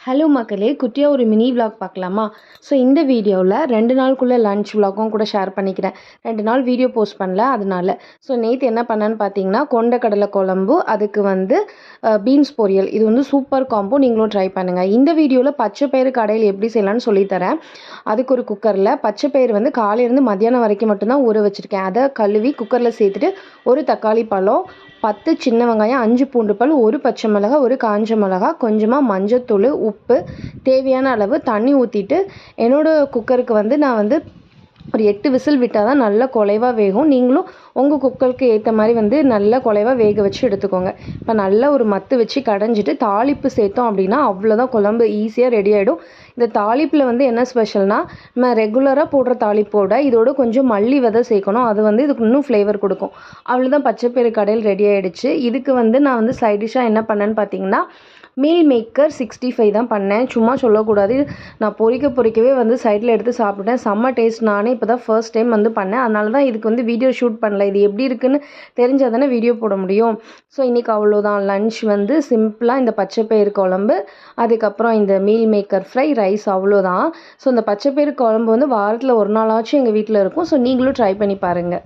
Hello மக்களே, குட்டியாக ஒரு மினி விலாக் பார்க்கலாமா? ஸோ இந்த வீடியோவில் 2 நாளுக்குள்ளே லன்ச் விலாகும் கூட ஷேர் பண்ணிக்கிறேன். 2 நாள் வீடியோ போஸ்ட் பண்ணல அதனால. ஸோ நேற்று என்ன பண்ணேன்னு பார்த்தீங்கன்னா, கொண்டக்கடலை குழம்பு, அதுக்கு பீன்ஸ் பொரியல். இது சூப்பர் காம்போ, நீங்களும் ட்ரை பண்ணுங்கள். இந்த வீடியோவில் பச்சை பயிறு கடையில் எப்படி செய்யலான்னு சொல்லித்தரேன். அதுக்கு ஒரு குக்கரில் பச்சை பயிறு காலையிலேருந்து மத்தியானம் வரைக்கும் மட்டும்தான் ஊற வச்சுருக்கேன். அதை கழுவி குக்கரில் சேர்த்துட்டு ஒரு தக்காளி பழம், 10 சின்ன வெங்காயம், 5 பூண்டு பல், 1 பச்சை மிளகா, 1 காஞ்ச மிளகா, கொஞ்சமாக மஞ்சத்தூள், உப்பு, தேவையான அளவு தண்ணி ஊற்றிட்டு என்னோடய குக்கருக்கு நான் ஒரு 8 விசில் விட்டால் தான் நல்லா குலைவாக வேகும். நீங்களும் உங்கள் குக்கருக்கு ஏற்ற மாதிரி நல்லா குலைவாக வேக வச்சு எடுத்துக்கோங்க. இப்போ நல்லா ஒரு மத்து வச்சு கடைஞ்சிட்டு தாளிப்பு சேர்த்தோம் அப்படின்னா அவ்வளோதான், குழம்பு ஈஸியாக ரெடி ஆகிடும். இந்த தாளிப்பில் என்ன ஸ்பெஷல்னால், நம்ம ரெகுலராக போடுற தாளிப்போட இதோட கொஞ்சம் மல்லி விதை சேர்க்கணும். அது இதுக்கு இன்னும் ஃப்ளேவர் கொடுக்கும். அவ்வளோதான், பச்சைப்பயிறு கடையில் ரெடி ஆகிடுச்சு. இதுக்கு நான் சைட் டிஷ்ஷாக என்ன பண்ணேன்னு பார்த்தீங்கன்னா, மீல் மேக்கர் 65 தான் பண்ணேன். சும்மா சொல்லக்கூடாது, நான் பொறிக்கவே சைடில் எடுத்து சாப்பிட்டேன். செம்ம டேஸ்ட். நானே இப்போ தான் ஃபர்ஸ்ட் டைம் பண்ணேன். அதனால தான் இதுக்கு வீடியோ ஷூட் பண்ணல. இது எப்படி இருக்குன்னு தெரிஞ்சால் தானே வீடியோ போட முடியும். ஸோ இன்றைக்கி அவ்வளோதான். லன்ச் சிம்பிளாக இந்த பச்சைப்பயிறு குழம்பு, அதுக்கப்புறம் இந்த மீல் மேக்கர் ஃப்ரை, ரைஸ், அவ்வளோதான். ஸோ இந்த பச்சைப்பயிறு குழம்பு வாரத்தில் ஒரு நாளாச்சும் எங்கள் வீட்டில் இருக்கும். ஸோ நீங்களும் ட்ரை பண்ணி பாருங்கள்.